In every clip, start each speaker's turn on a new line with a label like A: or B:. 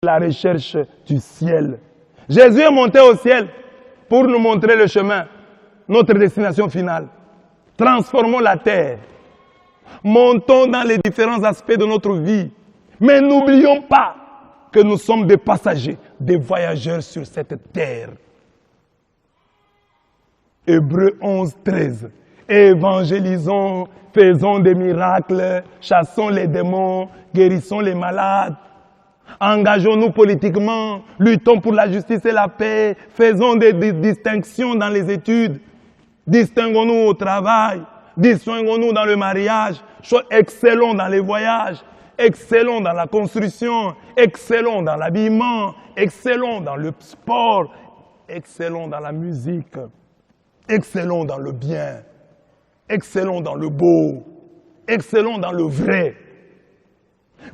A: la recherche du ciel. Jésus est monté au ciel pour nous montrer le chemin, notre destination finale. Transformons la terre. Montons dans les différents aspects de notre vie. Mais n'oublions pas que nous sommes des passagers, des voyageurs sur cette terre. Hébreux 11, 13. Évangélisons, faisons des miracles, chassons les démons, guérissons les malades. Engageons-nous politiquement, luttons pour la justice et la paix, faisons des distinctions dans les études, distinguons-nous au travail, distinguons-nous dans le mariage, excellons dans les voyages, excellons dans la construction, excellons dans l'habillement, excellons dans le sport, excellons dans la musique, excellons dans le bien, excellons dans le beau, excellons dans le vrai.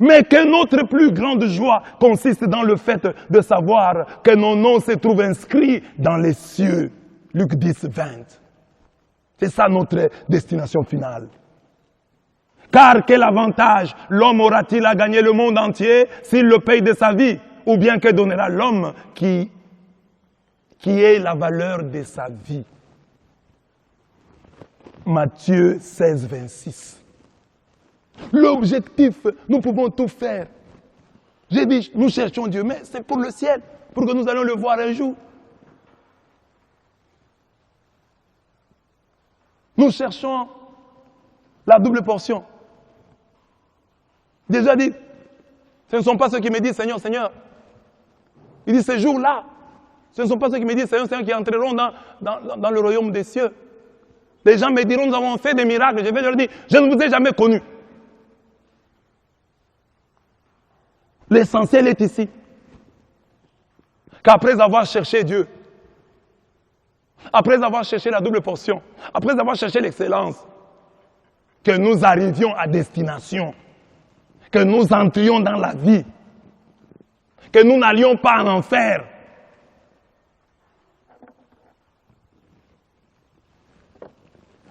A: Mais que notre plus grande joie consiste dans le fait de savoir que nos noms se trouvent inscrits dans les cieux. Luc 10, 20. C'est ça notre destination finale. Car quel avantage l'homme aura-t-il à gagner le monde entier s'il le paye de sa vie? Ou bien que donnera l'homme qui est la valeur de sa vie? Matthieu 16, 26. L'objectif, nous pouvons tout faire. J'ai dit, nous cherchons Dieu, mais c'est pour le ciel, pour que nous allons le voir un jour. Nous cherchons la double portion. Déjà dit, ce ne sont pas ceux qui me disent, Seigneur, Seigneur. Il dit, ces jours-là, ce ne sont pas ceux qui me disent, Seigneur, Seigneur, qui entreront dans le royaume des cieux. Les gens me diront, nous avons fait des miracles. Je vais leur dire, je ne vous ai jamais connu. L'essentiel est ici. Qu'après avoir cherché Dieu, après avoir cherché la double portion, après avoir cherché l'excellence, que nous arrivions à destination, que nous entrions dans la vie, que nous n'allions pas en enfer.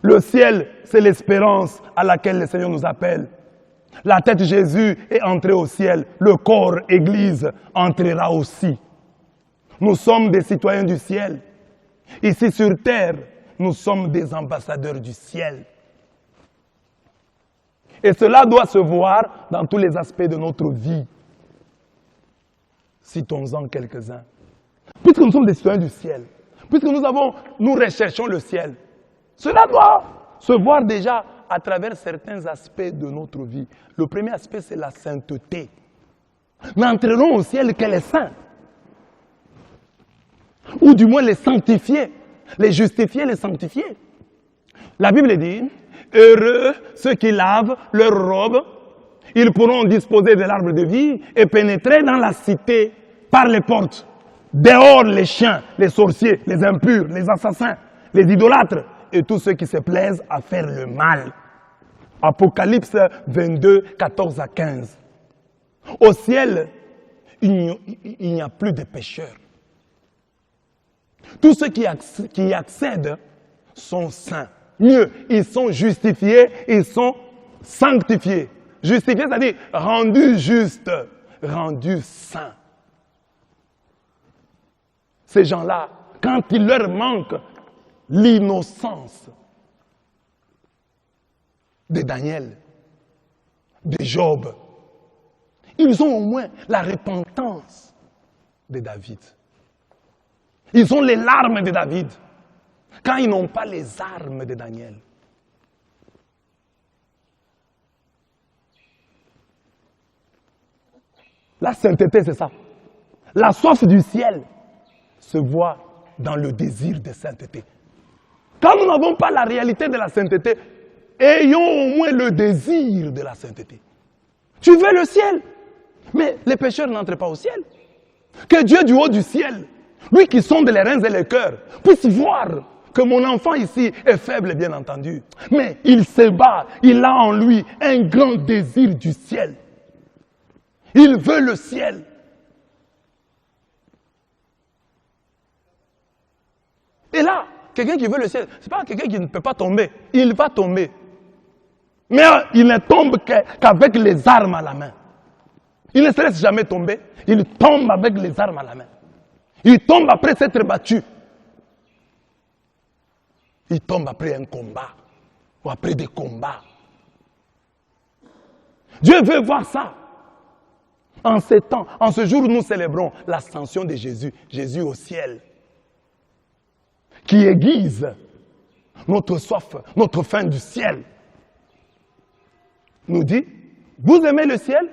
A: Le ciel, c'est l'espérance à laquelle le Seigneur nous appelle. La tête de Jésus est entrée au ciel. Le corps, Église, entrera aussi. Nous sommes des citoyens du ciel. Ici sur terre, nous sommes des ambassadeurs du ciel. Et cela doit se voir dans tous les aspects de notre vie. Citons-en quelques-uns. Puisque nous sommes des citoyens du ciel, puisque nous recherchons le ciel, cela doit se voir déjà à travers certains aspects de notre vie. Le premier aspect, c'est la sainteté. N'entrerons au ciel que les saints. Ou du moins les sanctifiés. Les justifiés, les sanctifiés. La Bible dit, heureux ceux qui lavent leurs robes, ils pourront disposer de l'arbre de vie et pénétrer dans la cité par les portes. Dehors les chiens, les sorciers, les impurs, les assassins, les idolâtres, et tous ceux qui se plaisent à faire le mal. Apocalypse 22, 14 à 15. Au ciel, il n'y a plus de pécheurs. Tous ceux qui y accèdent sont saints. Mieux, ils sont justifiés, ils sont sanctifiés. Justifiés, c'est-à-dire rendus justes, rendus saints. Ces gens-là, quand il leur manque l'innocence de Daniel, de Job, ils ont au moins la repentance de David. Ils ont les larmes de David, quand ils n'ont pas les armes de Daniel. La sainteté, c'est ça. La soif du ciel se voit dans le désir de sainteté. Quand nous n'avons pas la réalité de la sainteté, ayons au moins le désir de la sainteté. Tu veux le ciel, mais les pécheurs n'entrent pas au ciel. Que Dieu du haut du ciel, lui qui sonde les reins et les cœurs, puisse voir que mon enfant ici est faible, bien entendu. Mais il se bat, il a en lui un grand désir du ciel. Il veut le ciel. Et là, quelqu'un qui veut le ciel, ce n'est pas quelqu'un qui ne peut pas tomber. Il va tomber. Mais il ne tombe qu'avec les armes à la main. Il ne se laisse jamais tomber. Il tombe avec les armes à la main. Il tombe après s'être battu. Il tombe après un combat ou après des combats. Dieu veut voir ça. En ces temps, en ce jour où nous célébrons l'ascension de Jésus, Jésus au ciel, qui aiguise notre soif, notre faim du ciel, nous dit, vous aimez le ciel?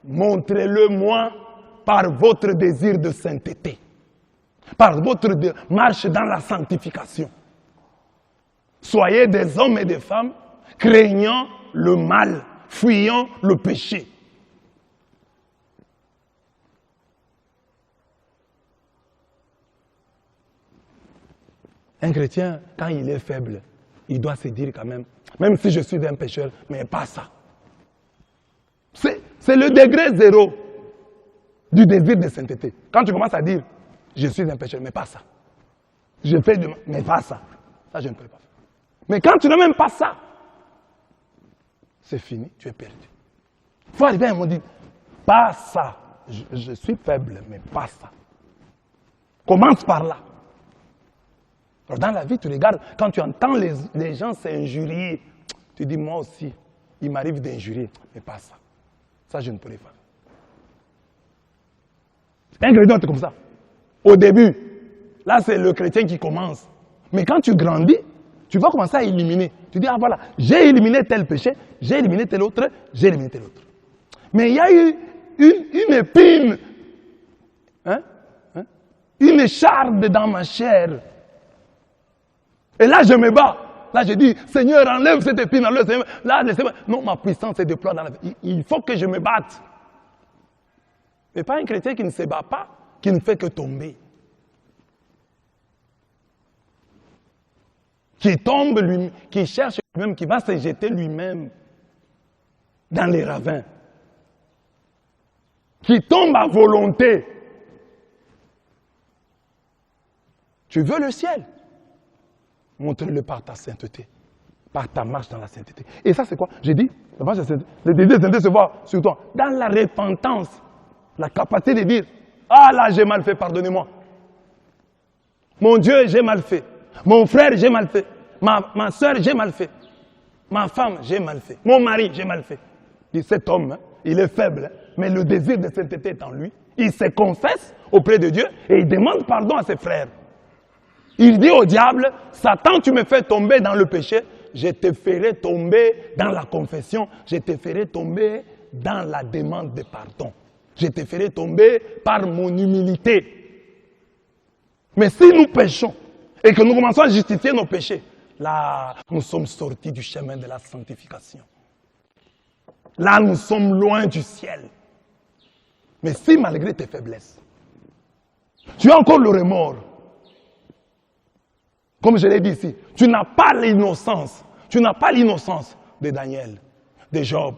A: Montrez-le-moi par votre désir de sainteté, par votre marche dans la sanctification. Soyez des hommes et des femmes craignant le mal, fuyant le péché. Un chrétien, quand il est faible, il doit se dire quand même si je suis un pécheur, mais pas ça. C'est le degré zéro du désir de sainteté. Quand tu commences à dire, je suis un pécheur, mais pas ça. Je fais du mal, mais pas ça. Ça, je ne peux pas faire. Mais quand tu n'as même pas ça, c'est fini, tu es perdu. Il faut arriver à un moment où on dit, pas ça. Je suis faible, mais pas ça. Commence par là. Alors dans la vie, tu regardes, quand tu entends les gens s'injurier, tu dis, moi aussi, il m'arrive d'injurier, mais pas ça. Ça, je ne pourrais pas. Un chrétien, c'est comme ça. Au début, là, c'est le chrétien qui commence. Mais quand tu grandis, tu vas commencer à éliminer. Tu dis, ah voilà, j'ai éliminé tel péché, j'ai éliminé tel autre, j'ai éliminé tel autre. Mais il y a eu une épine, une écharde dans ma chair. Et là, je me bats. Là, je dis, Seigneur, enlève cette épine, enlève cette épine. Là, laissez-moi. Non, ma puissance se déploie dans la vie. Il faut que je me batte. Mais pas un chrétien qui ne se bat pas, qui ne fait que tomber. Qui tombe lui, qui cherche lui-même, qui va se jeter lui-même dans les ravins. Qui tombe à volonté. Tu veux le ciel? Montre-le par ta sainteté, par ta marche dans la sainteté. Et ça, c'est quoi? J'ai dit, la marche de la sainteté. Le désir de sainteté se voit sur toi. Dans la repentance, la capacité de dire, ah là, j'ai mal fait, pardonnez-moi. Mon Dieu, j'ai mal fait. Mon frère, j'ai mal fait. Ma soeur, j'ai mal fait. Ma femme, j'ai mal fait. Mon mari, j'ai mal fait. Et cet homme, il est faible, mais le désir de sainteté est en lui. Il se confesse auprès de Dieu et il demande pardon à ses frères. Il dit au diable, Satan, tu me fais tomber dans le péché, je te ferai tomber dans la confession, je te ferai tomber dans la demande de pardon. Je te ferai tomber par mon humilité. Mais si nous péchons et que nous commençons à justifier nos péchés, là, nous sommes sortis du chemin de la sanctification. Là, nous sommes loin du ciel. Mais si malgré tes faiblesses, tu as encore le remords, comme je l'ai dit ici, tu n'as pas l'innocence. Tu n'as pas l'innocence de Daniel, de Job.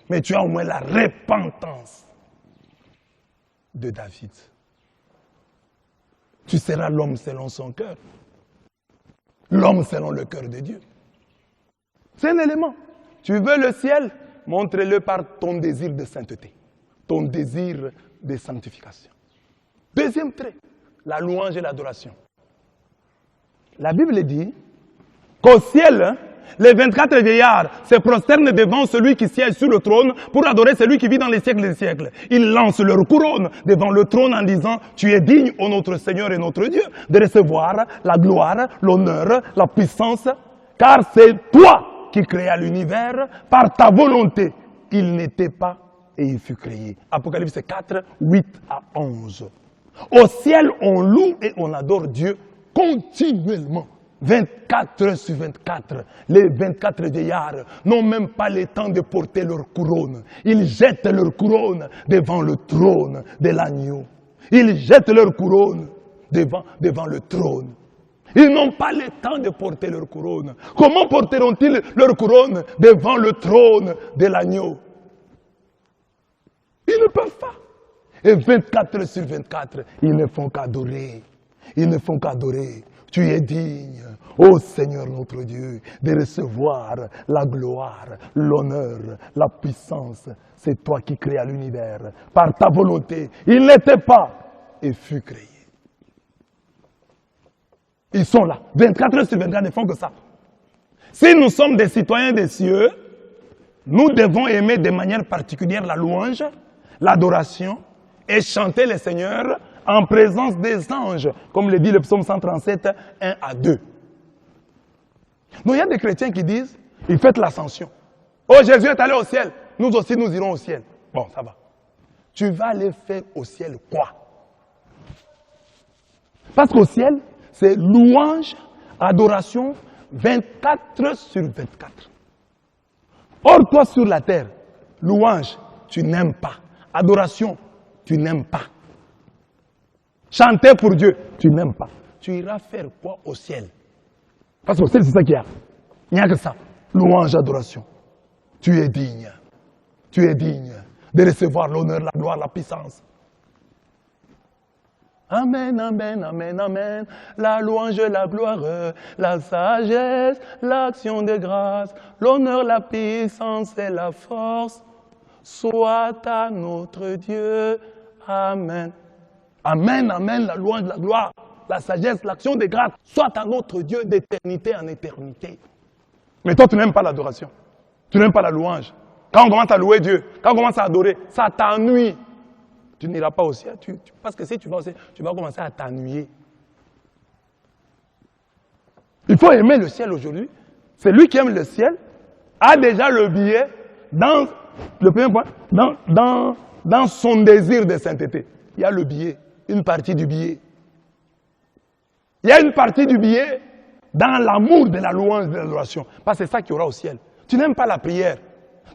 A: Mais tu as au moins la repentance de David. Tu seras l'homme selon son cœur. L'homme selon le cœur de Dieu. C'est un élément. Tu veux le ciel? Montre-le par ton désir de sainteté. Ton désir de sanctification. Deuxième trait, la louange et l'adoration. La Bible dit qu'au ciel, les 24 vieillards se prosternent devant celui qui siège sur le trône pour adorer celui qui vit dans les siècles des siècles. Ils lancent leur couronne devant le trône en disant « Tu es digne, ô notre Seigneur et notre Dieu, de recevoir la gloire, l'honneur, la puissance, car c'est toi qui créas l'univers par ta volonté. Il n'était pas et il fut créé. » Apocalypse 4, 8 à 11. Au ciel, on loue et on adore Dieu continuellement, 24 heures sur 24, les 24 vieillards n'ont même pas le temps de porter leur couronne. Ils jettent leur couronne devant le trône de l'agneau. Ils jettent leur couronne devant le trône. Ils n'ont pas le temps de porter leur couronne. Comment porteront-ils leur couronne devant le trône de l'agneau? Ils ne peuvent pas. Et 24 heures sur 24, ils ne font qu'adorer. Ils ne font qu'adorer. Tu es digne, Ô Seigneur notre Dieu, de recevoir la gloire, l'honneur, la puissance. C'est toi qui créas l'univers. Par ta volonté, il n'était pas et fut créé. Ils sont là. 24 heures sur 24 ne font que ça. Si nous sommes des citoyens des cieux, nous devons aimer de manière particulière la louange, l'adoration et chanter le Seigneur en présence des anges, comme le dit le psaume 137, 1 à 2. Donc il y a des chrétiens qui disent, ils fêtent l'ascension. Oh, Jésus est allé au ciel, nous aussi nous irons au ciel. Bon, ça va. Tu vas aller faire au ciel quoi? Parce qu'au ciel, c'est louange, adoration, 24 sur 24. Or, toi sur la terre, louange, tu n'aimes pas. Adoration, tu n'aimes pas. Chanter pour Dieu, tu n'aimes pas. Tu iras faire quoi au ciel? Parce qu'au ciel, c'est ça qu'il y a. Il n'y a que ça. Louange, adoration. Tu es digne. Tu es digne de recevoir l'honneur, la gloire, la puissance. Amen, amen, amen, amen. La louange, la gloire, la sagesse, l'action de grâce, l'honneur, la puissance et la force soit à notre Dieu. Amen. Amen, amen, la louange, la gloire, la sagesse, l'action de grâce soit à notre Dieu d'éternité en éternité. Mais toi, tu n'aimes pas l'adoration. Tu n'aimes pas la louange. Quand on commence à louer Dieu, quand on commence à adorer, ça t'ennuie. Tu n'iras pas au ciel, parce que si tu vas au ciel, tu vas commencer à t'ennuyer. Il faut aimer le ciel aujourd'hui. Celui qui aime le ciel a déjà le billet dans le premier point, dans son désir de sainteté. Il y a le billet, une partie du billet. Il y a une partie du billet dans l'amour de la louange, de l'adoration. Parce que c'est ça qu'il y aura au ciel. Tu n'aimes pas la prière.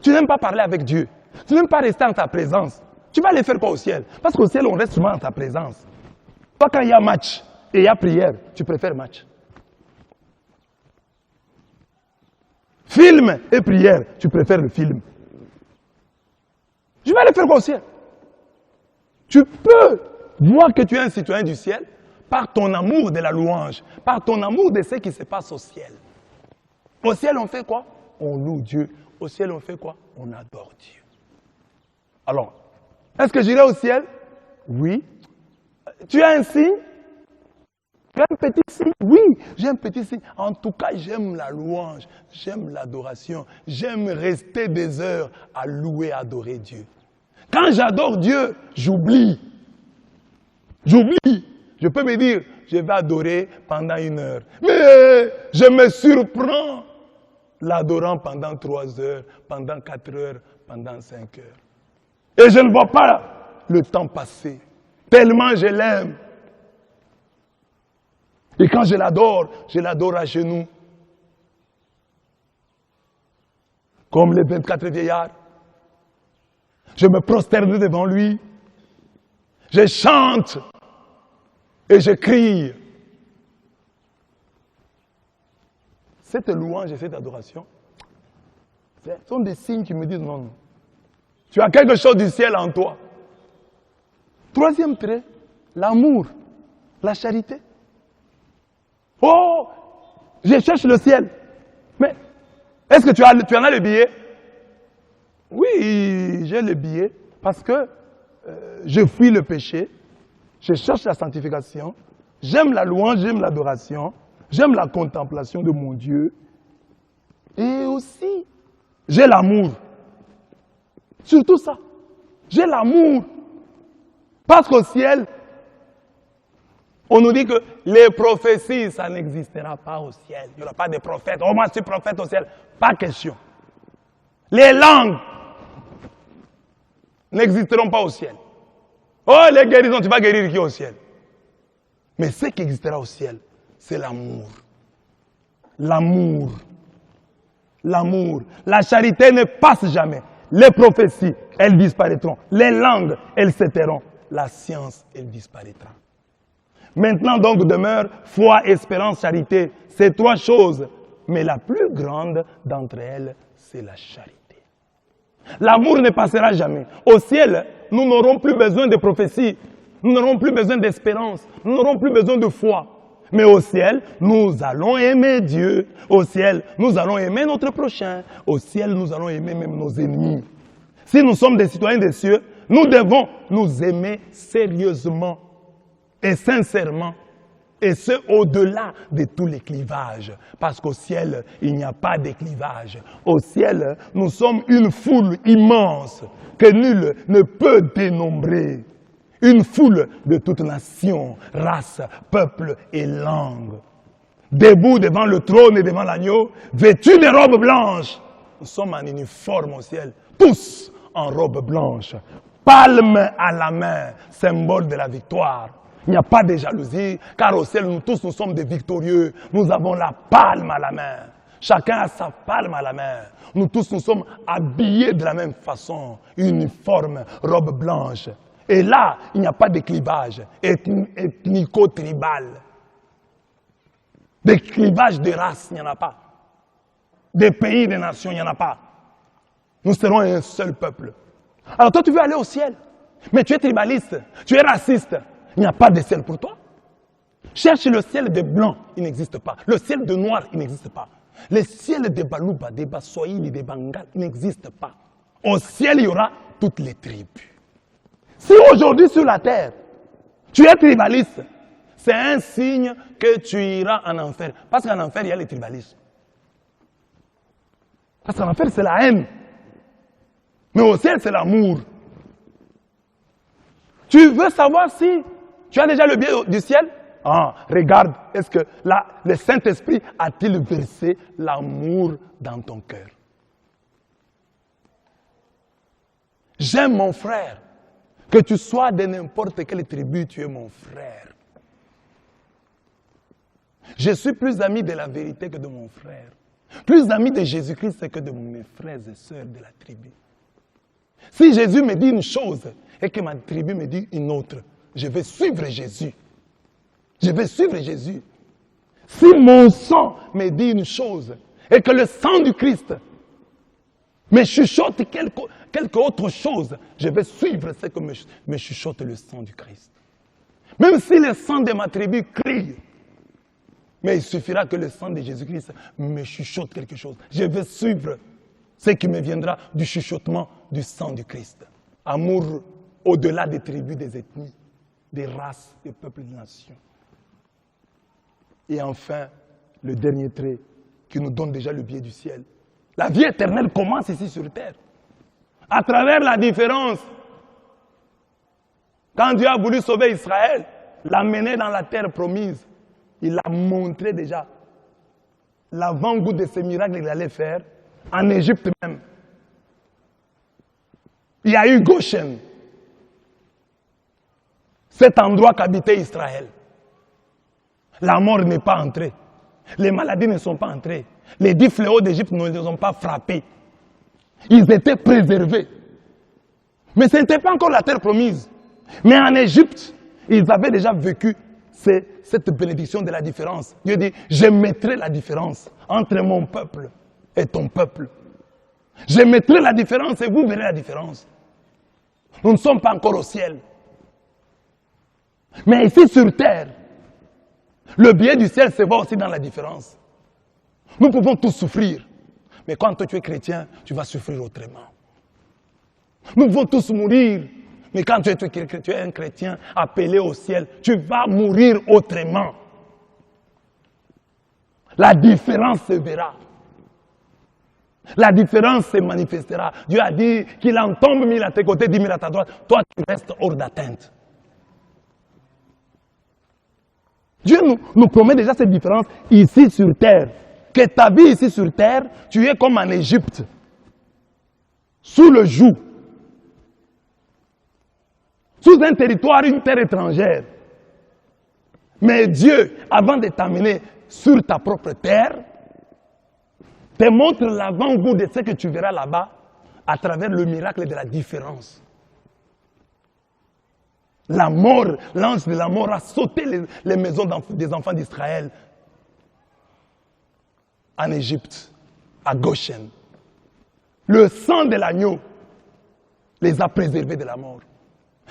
A: Tu n'aimes pas parler avec Dieu. Tu n'aimes pas rester en ta présence. Tu vas aller faire quoi au ciel? Parce qu'au ciel, on reste souvent en ta présence. Toi, quand il y a match et il y a prière, tu préfères match. Film et prière, tu préfères le film. Tu vas aller faire quoi au ciel? Tu peux voir que tu es un citoyen du ciel par ton amour de la louange, par ton amour de ce qui se passe au ciel. Au ciel, on fait quoi? On loue Dieu. Au ciel, on fait quoi? On adore Dieu. Alors, est-ce que j'irai au ciel? Oui. Tu as un signe? Tu as un petit signe? Oui, j'ai un petit signe. En tout cas, j'aime la louange, j'aime l'adoration, j'aime rester des heures à louer, adorer Dieu. Quand j'adore Dieu, j'oublie. J'oublie. Je peux me dire, je vais adorer pendant 1 heure. Mais je me surprends l'adorant pendant 3 heures, pendant 4 heures, pendant 5 heures. Et je ne vois pas le temps passer, tellement je l'aime. Et quand je l'adore à genoux. Comme les 24 vieillards. Je me prosterne devant lui. Je chante et je crie. Cette louange et cette adoration, ce sont des signes qui me disent non, non. Tu as quelque chose du ciel en toi. 3e trait, l'amour, la charité. Oh, je cherche le ciel. Mais est-ce que tu en as le billet? Oui, j'ai le billet parce que je fuis le péché, je cherche la sanctification, j'aime la louange, j'aime l'adoration, j'aime la contemplation de mon Dieu. Et aussi, j'ai l'amour. Surtout ça. J'ai l'amour. Parce qu'au ciel, on nous dit que les prophéties, ça n'existera pas au ciel. Il n'y aura pas de prophètes. Oh, moi, je suis prophète au ciel. Pas question. Les langues n'existeront pas au ciel. Oh, les guérisons, tu vas guérir qui au ciel? Mais ce qui existera au ciel, c'est l'amour. L'amour. L'amour. La charité ne passe jamais. Les prophéties, elles disparaîtront. Les langues, elles se tairont. La science, elle disparaîtra. Maintenant donc demeure foi, espérance, charité. Ces 3 choses. Mais la plus grande d'entre elles, c'est la charité. L'amour ne passera jamais. Au ciel, nous n'aurons plus besoin de prophéties. Nous n'aurons plus besoin d'espérance. Nous n'aurons plus besoin de foi. Mais au ciel, nous allons aimer Dieu. Au ciel, nous allons aimer notre prochain. Au ciel, nous allons aimer même nos ennemis. Si nous sommes des citoyens des cieux, nous devons nous aimer sérieusement et sincèrement. Et ce, au-delà de tous les clivages. Parce qu'au ciel, il n'y a pas de clivage. Au ciel, nous sommes une foule immense que nul ne peut dénombrer. Une foule de toutes nations, races, peuples et langues. Debout devant le trône et devant l'agneau, vêtus de robes blanches. Nous sommes en uniforme au ciel, tous en robe blanche. Palme à la main, symbole de la victoire. Il n'y a pas de jalousie, car au ciel, nous tous, nous sommes des victorieux. Nous avons la palme à la main. Chacun a sa palme à la main. Nous tous, nous sommes habillés de la même façon. Uniforme, robe blanche. Et là, il n'y a pas de clivage ethnico-tribal. Des clivages de race, il n'y en a pas. Des pays, des nations, il n'y en a pas. Nous serons un seul peuple. Alors toi, tu veux aller au ciel, mais tu es tribaliste, tu es raciste. Il n'y a pas de ciel pour toi. Cherche le ciel des blancs, il n'existe pas. Le ciel de noir, il n'existe pas. Le ciel des Baluba, des Baswahili, des Bengales, il n'existe pas. Au ciel, il y aura toutes les tribus. Si aujourd'hui sur la terre, tu es tribaliste, c'est un signe que tu iras en enfer. Parce qu'en enfer, il y a les tribalistes. Parce qu'en enfer, c'est la haine. Mais au ciel, c'est l'amour. Tu veux savoir si tu as déjà le billet du ciel? Ah, regarde, est-ce que le Saint-Esprit a-t-il versé l'amour dans ton cœur? J'aime mon frère. Que tu sois de n'importe quelle tribu, tu es mon frère. Je suis plus ami de la vérité que de mon frère. Plus ami de Jésus-Christ que de mes frères et sœurs de la tribu. Si Jésus me dit une chose et que ma tribu me dit une autre, je vais suivre Jésus. Je vais suivre Jésus. Si mon sang me dit une chose et que le sang du Christ me chuchote quelque autre chose, je vais suivre ce que me chuchote le sang du Christ. Même si le sang de ma tribu crie, mais il suffira que le sang de Jésus-Christ me chuchote quelque chose. Je vais suivre ce qui me viendra du chuchotement du sang du Christ. Amour au-delà des tribus, des ethnies, des races, des peuples, des nations. Et enfin, le dernier trait qui nous donne déjà le billet du ciel. La vie éternelle commence ici sur terre. À travers la différence. Quand Dieu a voulu sauver Israël, l'amener dans la terre promise, il a montré déjà l'avant-goût de ces miracles qu'il allait faire en Égypte même. Il y a eu Goshen, cet endroit qu'habitait Israël. La mort n'est pas entrée. Les maladies ne sont pas entrées. Les 10 fléaux d'Égypte ne les ont pas frappés. Ils étaient préservés. Mais ce n'était pas encore la terre promise. Mais en Égypte, ils avaient déjà vécu cette bénédiction de la différence. Dieu dit, je mettrai la différence entre mon peuple et ton peuple. Je mettrai la différence et vous verrez la différence. Nous ne sommes pas encore au ciel. Mais ici sur terre, le billet du ciel se voit aussi dans la différence. Nous pouvons tous souffrir. Mais quand toi tu es chrétien, tu vas souffrir autrement. Nous pouvons tous mourir. Mais quand tu es un chrétien appelé au ciel, tu vas mourir autrement. La différence se verra. La différence se manifestera. Dieu a dit qu'il en tombe 1000 à tes côtés, 10 000 à ta droite. Toi, tu restes hors d'atteinte. Dieu nous promet déjà cette différence ici sur terre. Que ta vie ici sur terre, tu es comme en Égypte. Sous le joug. Sous un territoire, une terre étrangère. Mais Dieu, avant de t'amener sur ta propre terre, te montre l'avant-goût de ce que tu verras là-bas à travers le miracle de la différence. La mort, l'ange de la mort a sauté les maisons des enfants d'Israël en Égypte, à Goshen. Le sang de l'agneau les a préservés de la mort,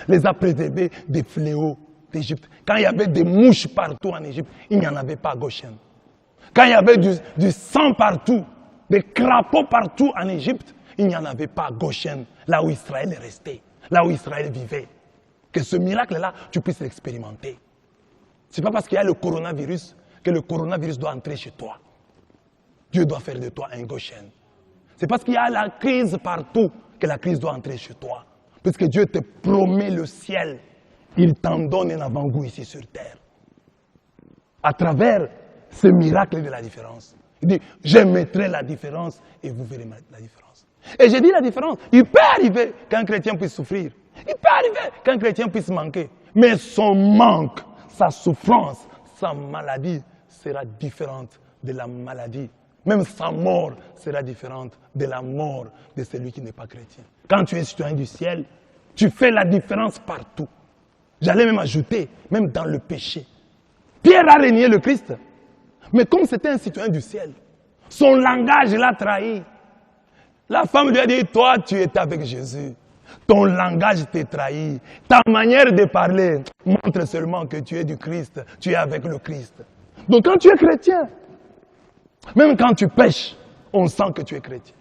A: les a préservés des fléaux d'Égypte. Quand il y avait des mouches partout en Égypte, il n'y en avait pas à Goshen. Quand il y avait du sang partout, des crapauds partout en Égypte, il n'y en avait pas à Goshen, là où Israël est resté, là où Israël vivait. Que ce miracle-là, tu puisses l'expérimenter. Ce n'est pas parce qu'il y a le coronavirus que le coronavirus doit entrer chez toi. Dieu doit faire de toi un Goshen. C'est parce qu'il y a la crise partout que la crise doit entrer chez toi. Puisque Dieu te promet le ciel, il t'en donne un avant-goût ici sur terre. À travers ce miracle de la différence. Il dit, je mettrai la différence et vous verrez la différence. Et j'ai dit la différence. Il peut arriver qu'un chrétien puisse souffrir. Il peut arriver qu'un chrétien puisse manquer. Mais son manque, sa souffrance, sa maladie sera différente de la maladie. Même sa mort sera différente de la mort de celui qui n'est pas chrétien. Quand tu es citoyen du ciel, tu fais la différence partout. J'allais même ajouter, même dans le péché. Pierre a régné le Christ. Mais comme c'était un citoyen du ciel, son langage l'a trahi. La femme lui a dit, toi tu étais avec Jésus. Ton langage t'est trahi. Ta manière de parler montre seulement que tu es du Christ. Tu es avec le Christ. Donc quand tu es chrétien, même quand tu pêches, on sent que tu es chrétien.